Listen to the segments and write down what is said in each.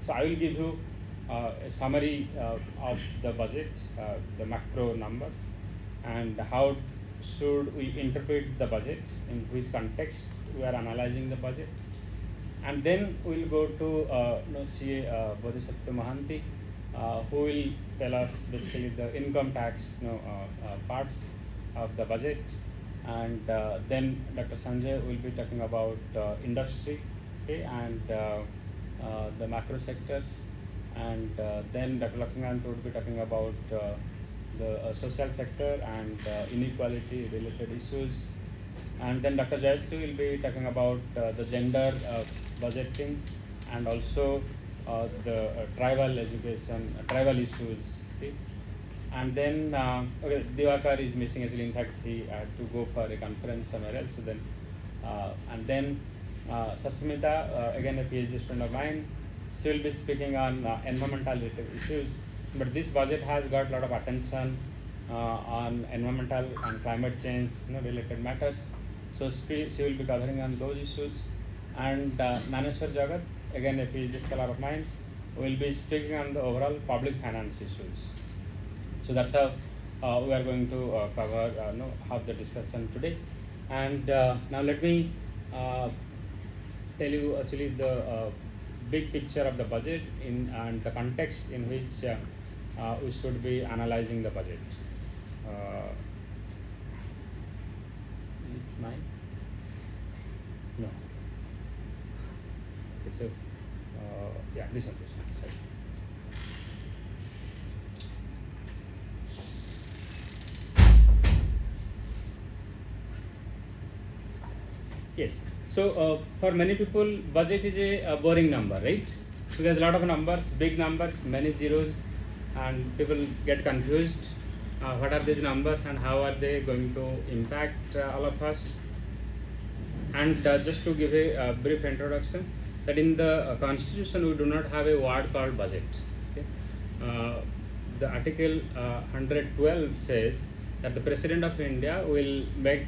So I will give you a summary of the budget, the macro numbers, and how should we interpret the budget, in which context we are analyzing the budget. And then we'll go to CA Bodhisattva Mahanti, who will tell us basically the income tax parts of the budget. And then Dr. Sanjay will be talking about industry, okay, and the macro sectors. And then Dr. Lakshmikant would be talking about the social sector and inequality related issues. And then Dr. Jayashree will be talking about the gender budgeting, and also the tribal education, tribal issues. Okay? And then Diwakar is missing actually. In fact, he had to go for a conference somewhere else. So then, and then Sasmita, again a PhD student of mine, she will be speaking on environmental related issues. But this budget has got a lot of attention on environmental and climate change related matters. So she will be covering on those issues. And Naneshwar Jagat, again a PhD scholar of mine, will be speaking on the overall public finance issues. So that's how we are going to cover have the discussion today. And now let me tell you actually the big picture of the budget and the context in which we should be analyzing the budget. It's mine? No. Okay, so yeah, this one. Sorry. Yes. So for many people, budget is a boring number, right? Because a lot of numbers, big numbers, many zeros, and people get confused. What are these numbers and how are they going to impact all of us? And just to give a brief introduction, that in the Constitution we do not have a word called budget. Okay? The Article 112 says that the President of India will make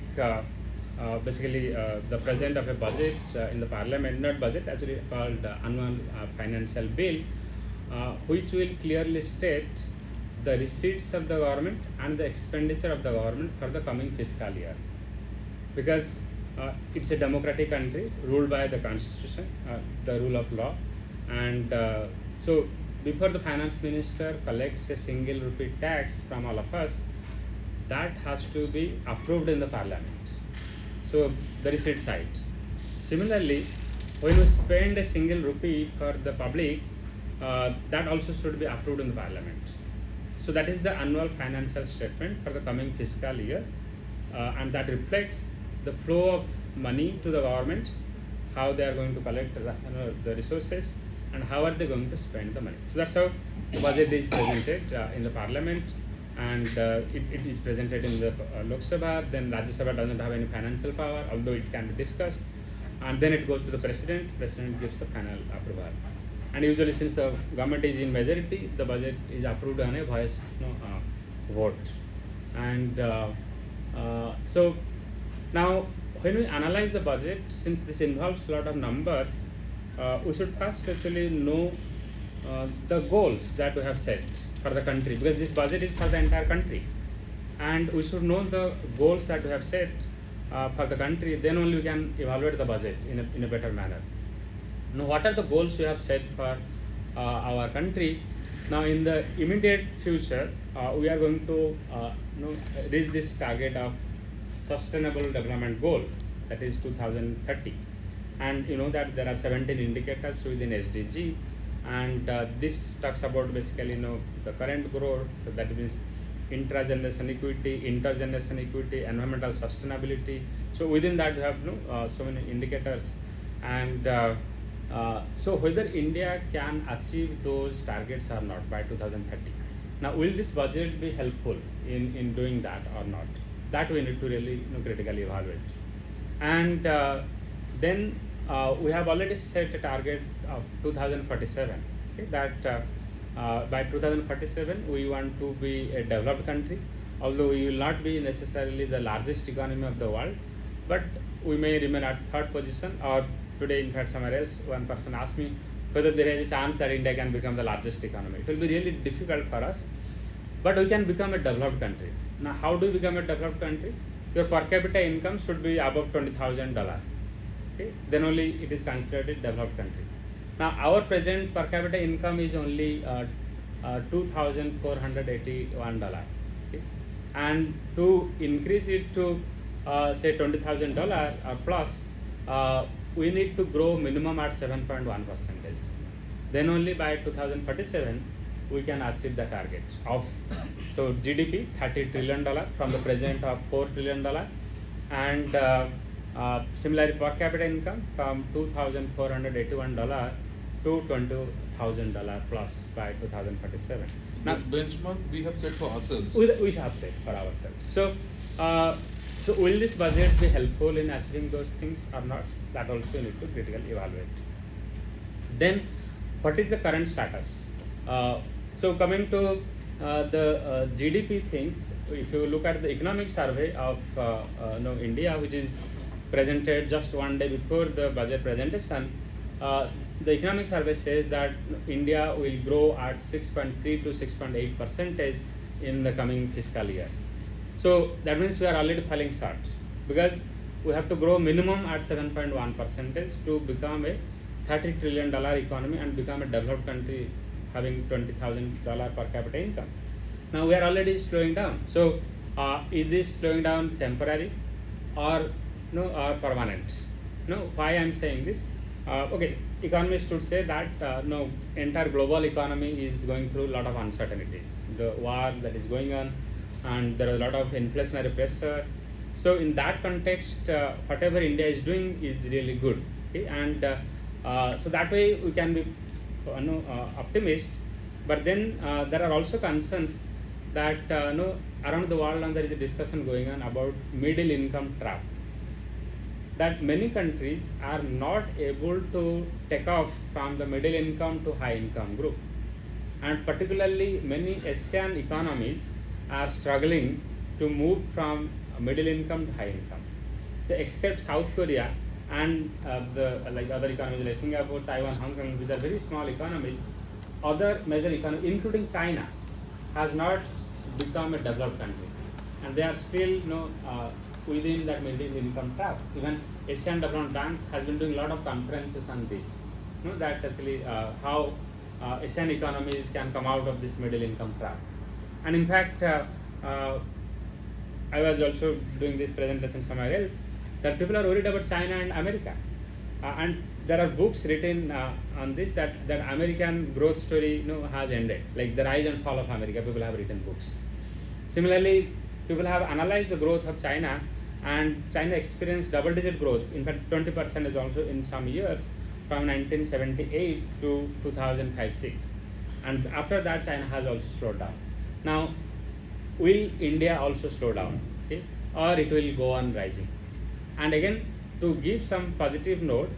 basically the present of a budget in the Parliament, not budget, actually called annual financial bill, which will clearly state the receipts of the government and the expenditure of the government for the coming fiscal year. Because it's a democratic country ruled by the Constitution, the rule of law, and so before the finance minister collects a single rupee tax from all of us, that has to be approved in the Parliament. So the receipt side. Similarly, when we spend a single rupee for the public, that also should be approved in the Parliament. So that is the annual financial statement for the coming fiscal year, and that reflects the flow of money to the government, how they are going to collect the resources, and how are they going to spend the money. So that's how the budget is presented in the Parliament, and it is presented in the Lok Sabha. Then Rajya Sabha doesn't have any financial power, although it can be discussed, and then it goes to the President. President gives the final approval. And usually, since the government is in majority, the budget is approved on a voice vote. And so now, when we analyze the budget, since this involves a lot of numbers, we should first actually know the goals that we have set for the country, because this budget is for the entire country, and we should know the goals that we have set for the country. Then only we can evaluate the budget in a better manner. Now, what are the goals we have set for our country? Now, in the immediate future, we are going to reach this target of Sustainable Development Goal, that is 2030. And you know that there are 17 indicators within SDG, and this talks about basically the current growth, so that means intra-generation equity, intergeneration equity, environmental sustainability. So within that we have so many indicators, and so whether India can achieve those targets or not by 2030. Now, will this budget be helpful in doing that or not? That we need to really critically evaluate. And then we have already set a target of 2047. Okay, that by 2047 we want to be a developed country, although we will not be necessarily the largest economy of the world, but we may remain at third position. Or today, in fact, somewhere else, one person asked me, whether there is a chance that India can become the largest economy. It will be really difficult for us, but we can become a developed country. Now, how do you become a developed country? Your per capita income should be above $20,000. Okay, then only it is considered a developed country. Now, our present per capita income is only $2,481. Okay, and to increase it to say $20,000 plus, we need to grow minimum at 7.1%. Then only by 2037 we can achieve the target of so GDP $30 trillion from the present of $4 trillion, and similarly per capita income from $2,481 to $20,000 plus by 2037. Now, this benchmark we have set for ourselves. We have set for ourselves. So, so will this budget be helpful in achieving those things or not? That also you need to critically evaluate. Then, what is the current status? So coming to the GDP things, if you look at the economic survey of India, which is presented just one day before the budget presentation, the economic survey says that India will grow at 6.3 to 6.8% in the coming fiscal year. So that means we are already falling short, because we have to grow minimum at 7.1% to become a $30 trillion economy and become a developed country having $20,000 per capita income. Now we are already slowing down. So is this slowing down temporary or or permanent? Why I am saying this? Okay, economists would say that entire global economy is going through a lot of uncertainties. The war that is going on, and there are a lot of inflationary pressure. So in that context, whatever India is doing is really good. Okay? And so that way we can be optimist. But then there are also concerns that around the world, and there is a discussion going on about middle income trap. That many countries are not able to take off from the middle income to high income group, and particularly many Asian economies are struggling to move from middle income to high income. So except South Korea and the other economies like Singapore, Taiwan, Hong Kong, which are very small economies, other major economies, including China, has not become a developed country, and they are still within that middle income trap. Even Asian Development Bank has been doing a lot of conferences on this. That actually how Asian economies can come out of this middle income trap. And in fact, I was also doing this presentation somewhere else, that people are worried about China and America, and there are books written on this, that American growth story has ended, like the rise and fall of America. People have written books. Similarly, people have analyzed the growth of China, and China experienced double-digit growth. In fact, 20% is also in some years from 1978 to 2005-6, and after that China has also slowed down. Now, will India also slow down, okay, or it will go on rising? And again, to give some positive note,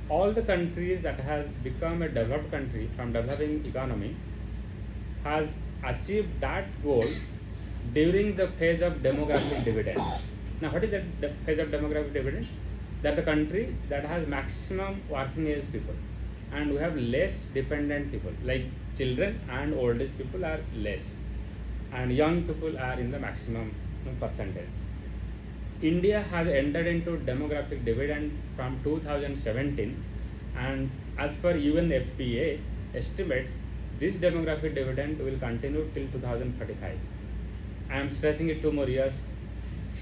all the countries that has become a developed country from developing economy has achieved that goal during the phase of demographic dividend. Now, what is the phase of demographic dividend? That the country that has maximum working age people, and we have less dependent people, like children and old age people are less, and young people are in the maximum percentage. India has entered into demographic dividend from 2017, and as per UNFPA estimates, this demographic dividend will continue till 2035. I am stretching it 2 more years,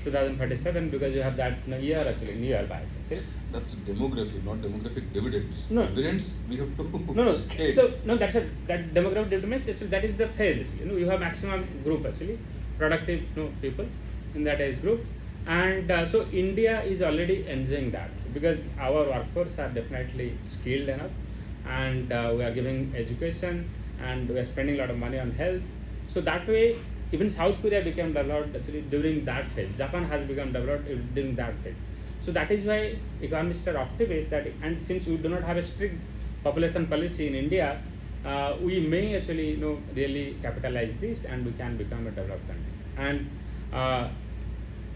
2037, because you have that year actually nearby. See? That's demography, not demographic dividends. No. Dividends we have to. No. So that's that demographic dividends. Actually, that is the phase. You have maximum group actually, productive people in that age group, and so India is already enjoying that, because our workforce are definitely skilled enough, and we are giving education, and we are spending a lot of money on health. So that way, even South Korea became developed actually during that phase. Japan has become developed during that phase. So that is why economists are optimistic that, and since we do not have a strict population policy in India, we may actually really capitalize this, and we can become a developed country. And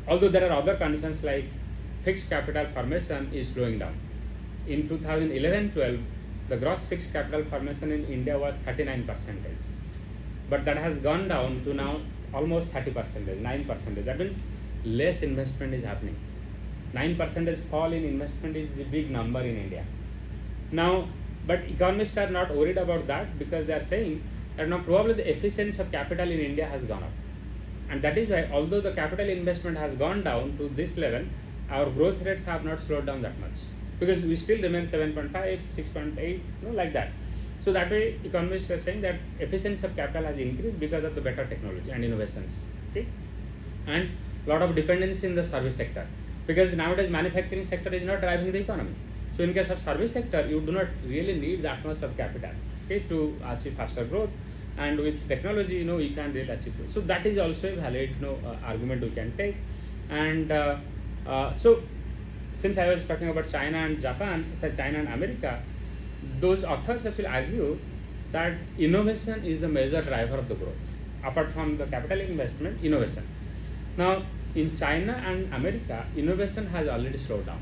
although there are other conditions like fixed capital formation is slowing down. In 2011-12, the gross fixed capital formation in India was 39%, but that has gone down to now almost 30%, 9%. That means less investment is happening. 9% fall in investment is a big number in India. Now, but economists are not worried about that, because they are saying that now probably the efficiency of capital in India has gone up. And that is why, although the capital investment has gone down to this level, our growth rates have not slowed down that much, because we still remain 7.5, 6.8, like that. So that way, economists are saying that efficiency of capital has increased because of the better technology and innovations. Okay, and lot of dependency in the service sector, because nowadays manufacturing sector is not driving the economy. So in case of service sector, you do not really need that much of capital, okay, to achieve faster growth. And with technology, you can really achieve it. So that is also a valid, argument we can take. And so, since I was talking about China and Japan, so China and America, those authors actually argue that innovation is the major driver of the growth. Apart from the capital investment, innovation. Now, in China and America, innovation has already slowed down,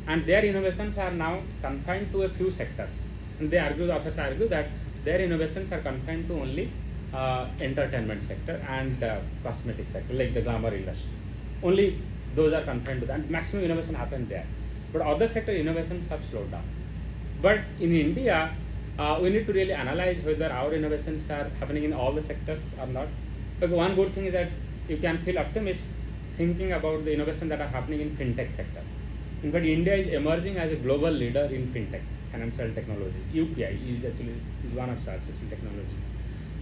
and their innovations are now confined to a few sectors. And the authors argue that their innovations are confined to only entertainment sector and cosmetic sector, like the glamour industry. Only those are confined to that. Maximum innovation happened there, but other sector innovations have slowed down. But in India, we need to really analyze whether our innovations are happening in all the sectors or not. But one good thing is that you can feel optimistic thinking about the innovation that are happening in fintech sector. In fact, India is emerging as a global leader in fintech, financial technologies. UPI is one of such technologies.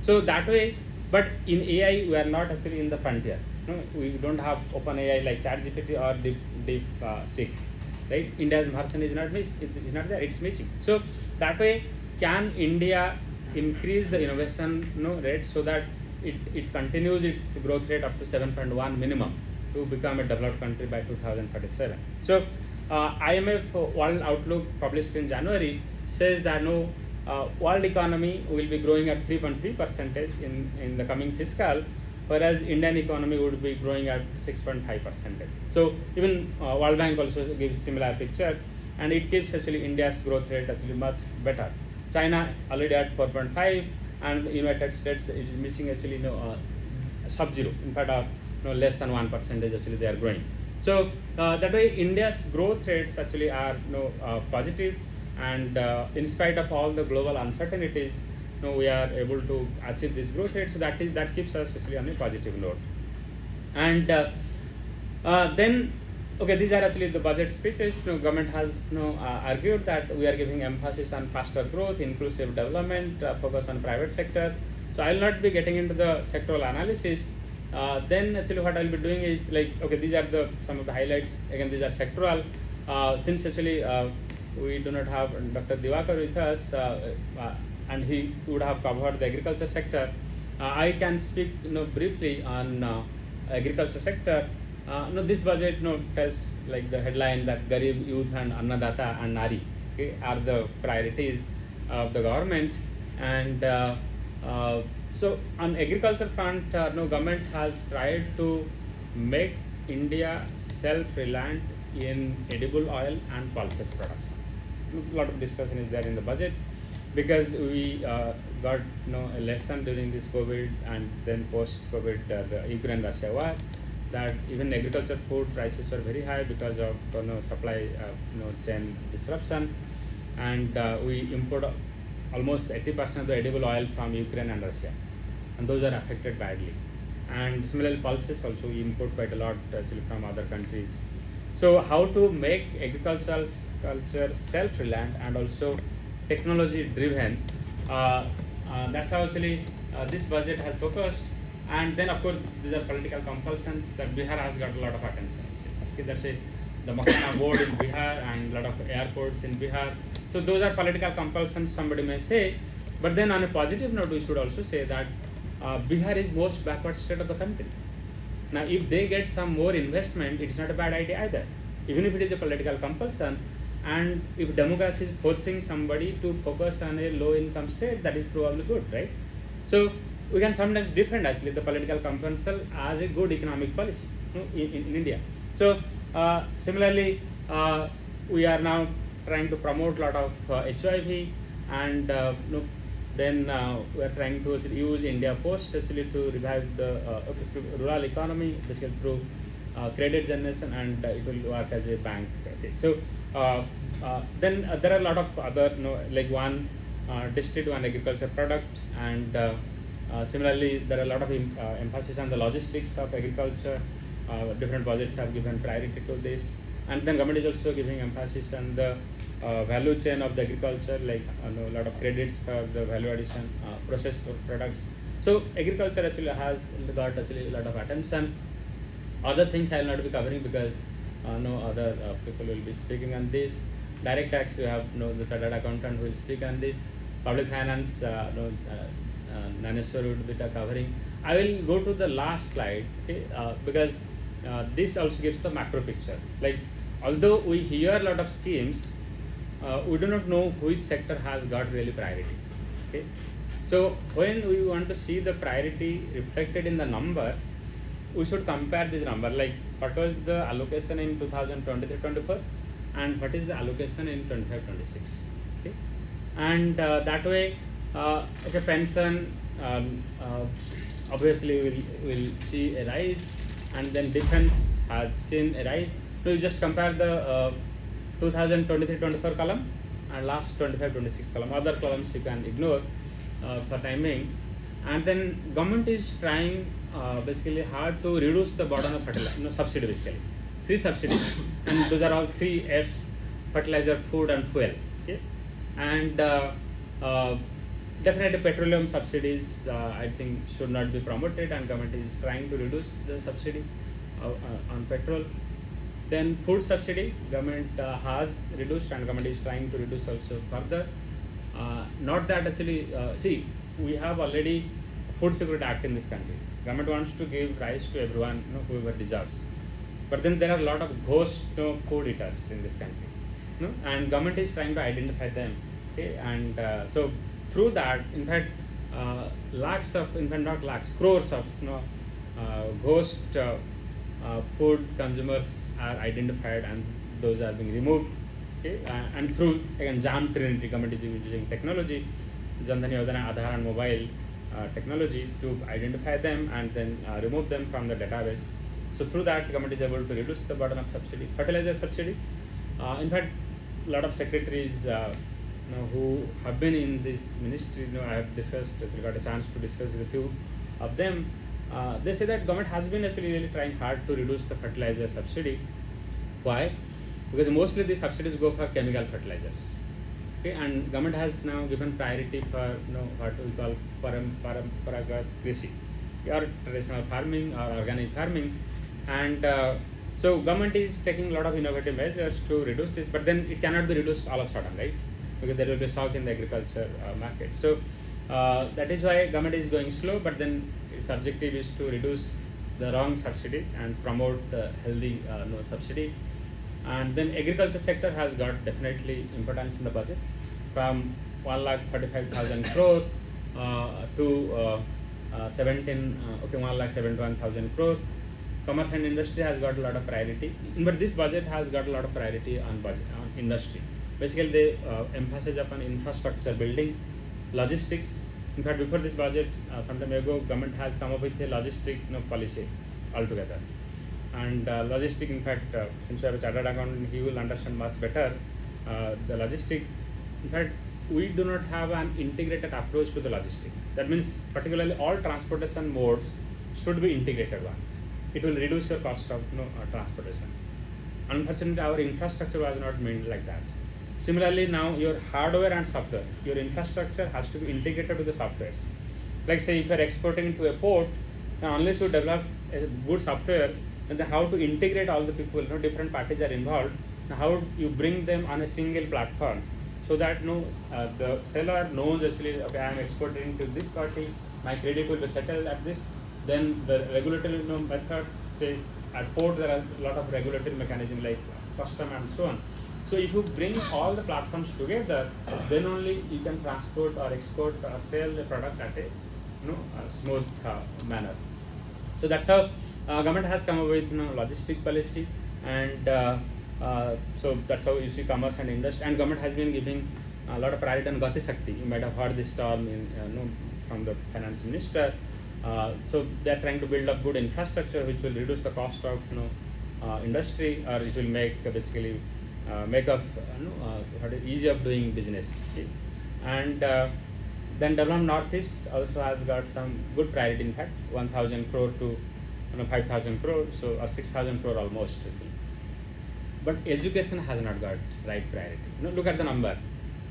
So that way, but in AI, we are not actually in the frontier. We don't have open AI like ChatGPT or DeepSeek. Right? India's version is not there, it's missing. So that way, can India increase the innovation rate so that it continues its growth rate up to 7.1 minimum to become a developed country by 2037. So IMF World Outlook published in January says that world economy will be growing at 3.3% in the coming fiscal, whereas Indian economy would be growing at 6.5%. So even World Bank also gives similar picture, and it keeps actually India's growth rate actually much better. China already at 4.5, and United States is missing actually sub-zero. In fact, less than 1% actually they are growing. So that way India's growth rates actually are positive, and in spite of all the global uncertainties, we are able to achieve this growth rate. So that keeps us actually on a positive note. And then, okay, these are actually the budget speeches. Government has argued that we are giving emphasis on faster growth, inclusive development, focus on private sector. So I will not be getting into the sectoral analysis. Then actually what I will be doing is like, okay, these are some of the highlights. Again, these are sectoral. Since actually we do not have Dr. Diwakar with us, and he would have covered the agriculture sector, I can speak briefly on agriculture sector. This budget tells like the headline that Garib, Youth and Annadata and Nari, okay, are the priorities of the government. And so on agriculture front, government has tried to make India self-reliant in edible oil and pulses production. A lot of discussion is there in the budget, because we got a lesson during this COVID and then post-COVID, the Ukraine-Russia war, that even agriculture food prices were very high because of supply chain disruption, and we import almost 80% of the edible oil from Ukraine and Russia, and those are affected badly. And similarly, pulses also we import quite a lot actually from other countries. So how to make agriculture self-reliant and also technology driven, that's how actually this budget has focused. And then of course these are political compulsions that Bihar has got a lot of attention. Okay, that's it. The Makhana board in Bihar and a lot of airports in Bihar. So those are political compulsions, somebody may say. But then on a positive note, we should also say that Bihar is most backward state of the country. Now if they get some more investment, it's not a bad idea either, even if it is a political compulsion. And if democracy is forcing somebody to focus on a low income state, that is probably good, right? So we can sometimes defend actually the political compulsion as a good economic policy in India. So similarly, we are now trying to promote a lot of HIV, and then we are trying to actually use India Post actually to revive the rural economy, basically through credit generation, and it will work as a bank. Okay. So then there are a lot of other, like one district, one agriculture product, and similarly there are a lot of emphasis on the logistics of agriculture. Different budgets have given priority to this, and then government is also giving emphasis on the value chain of the agriculture, like a lot of credits for the value addition, processed products. So agriculture actually has got actually a lot of attention. Other things I will not be covering because no other people will be speaking on this. Direct tax, you have the chartered accountant who will speak on this. Public finance, Naneswar would be covering. I will go to the last slide, okay, because this also gives the macro picture. Like, although we hear a lot of schemes, we do not know which sector has got really priority. Okay, so when we want to see the priority reflected in the numbers, we should compare this number, like what was the allocation in 2023-24 and what is the allocation in 25-26. Okay, and that way, okay, pension obviously will see a rise, and then defense has seen a rise. So you just compare the 2023-24 column and last 25-26 column. Other columns you can ignore for timing. And then government is trying basically hard to reduce the burden of fertilizer, subsidy basically. 3 subsidies, and those are all 3 F's: fertilizer, food, and fuel. Okay, and definitely petroleum subsidies I think should not be promoted, and government is trying to reduce the subsidy on petrol. Then food subsidy, government has reduced, and government is trying to reduce also further. Not that actually, see, we have already Food Security Act in this country. Government wants to give rice to everyone, whoever deserves. But then there are a lot of ghost food eaters in this country, and government is trying to identify them. Okay, and so through that, in fact, lakhs of, in fact not lakhs, crores of ghost food consumers are identified, and those are being removed. Okay, and through again JAM Trinity, government is using technology, Jan Dhan Yojana, Aadhaar, and mobile technology to identify them and then remove them from the database. So through that, government is able to reduce the burden of subsidy. Fertilizer subsidy, in fact, a lot of secretaries who have been in this ministry, I have discussed, got a chance to discuss with a few of them. They say that government has been actually really trying hard to reduce the fertilizer subsidy. Why? Because mostly the subsidies go for chemical fertilizers. Okay, and government has now given priority for what we call paramparagat krishi, or traditional farming or organic farming, and so government is taking a lot of innovative measures to reduce this, but then it cannot be reduced all of a sudden, right? Because there will be shock in the agriculture market. So that is why government is going slow, but then its objective is to reduce the wrong subsidies and promote the healthy subsidy. And then agriculture sector has got definitely importance in the budget, from 1,45,000 crore to 1,71,000 crore. Commerce and industry has got a lot of priority, but this budget has got a lot of priority on industry. Basically, they emphasis upon infrastructure building, logistics. In fact, before this budget, some time ago, government has come up with a logistic policy altogether. And logistic, in fact, since you have a chartered accountant, he will understand much better the logistic. In fact, we do not have an integrated approach to the logistic. That means, particularly all transportation modes should be integrated one. It will reduce your cost of transportation. Unfortunately, our infrastructure was not made like that. Similarly, now your hardware and software, your infrastructure has to be integrated with the softwares. Like say, if you are exporting to a port, now unless you develop a good software, then how to integrate all the people, different parties are involved. Now how you bring them on a single platform, so that the seller knows actually, okay, I am exporting to this party, my credit will be settled at this. Then the regulatory methods, say at port there are a lot of regulatory mechanism like custom and so on. So if you bring all the platforms together, then only you can transport or export or sell the product at a smooth manner. So that's how government has come up with logistic policy, and So that's how you see commerce and industry. And government has been giving a lot of priority on Gati Shakti. You might have heard this term from the finance minister. So they are trying to build up good infrastructure which will reduce the cost of industry, or it will make basically make up easy of doing business. Okay? And then development northeast also has got some good priority. In fact, 1,000 crore to 5,000 crore, so or 6,000 crore almost. Actually. But education has not got right priority. Look at the number.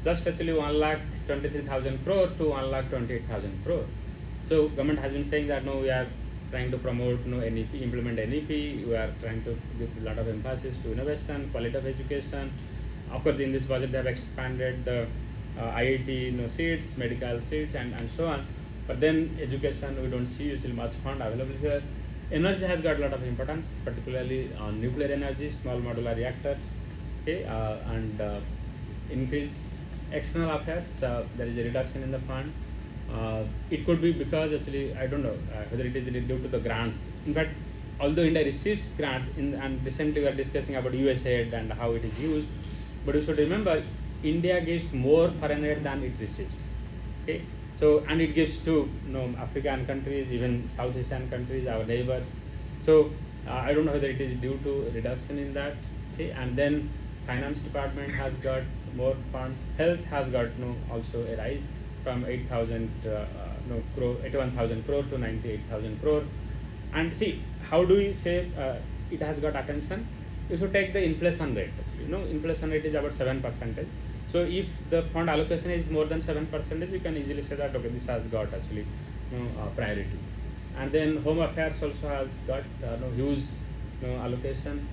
Just actually 1,23,000 crore to 1,28,000 crore. So government has been saying that no, we are trying to promote NEP, implement NEP. We are trying to give a lot of emphasis to innovation, quality of education. Of course, in this budget they have expanded the IIT seats, medical seats, and so on. But then education, we don't see usually much fund available here. Energy has got a lot of importance, particularly on nuclear energy, small modular reactors, okay, and increase. External affairs, there is a reduction in the fund. It could be because actually I don't know whether it is due to the grants. In fact, although India receives grants, and recently we are discussing about USAID and how it is used, but you should remember India gives more foreign aid than it receives. Okay, so and it gives to African countries, even South Asian countries, our neighbors. So I don't know whether it is due to reduction in that. Okay, and then finance department has got more funds. Health has got also a rise from 8,000 crore, 81,000 crore to 98,000 crore. And see, how do we say it has got attention? You should take the inflation rate. Actually, inflation rate is about 7%. So if the fund allocation is more than 7%, you can easily say that okay, this has got actually priority. And then home affairs also has got huge allocation,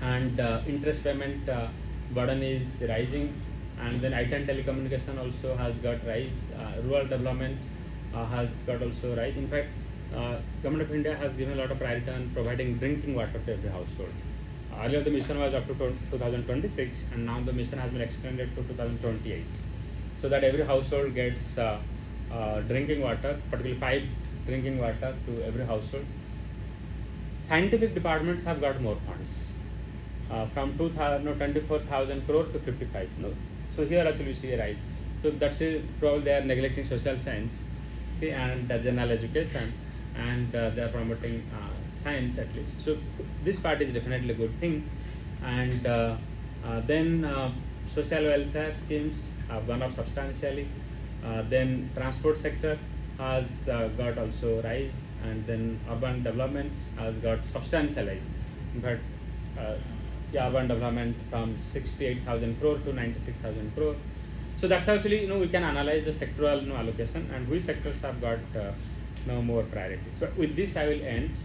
and interest payment burden is rising, and then IT and telecommunication also has got rise. Rural development has got also rise. In fact, Government of India has given a lot of priority on providing drinking water to every household. Earlier the mission was up to 2026, and now the mission has been extended to 2028, so that every household gets drinking water, particularly piped drinking water to every household. Scientific departments have got more funds, from 24,000 crore to 55. So here actually we see a rise. So that's probably they are neglecting social science, okay, and general education, and they are promoting science at least. So this part is definitely a good thing. And then social welfare schemes have gone up substantially. Then transport sector has got also rise, and then urban development has got substantial rise. In fact, urban development from 68,000 crore to 96,000 crore. So that's actually we can analyze the sectoral allocation and which sectors have got more priority. So with this I will end.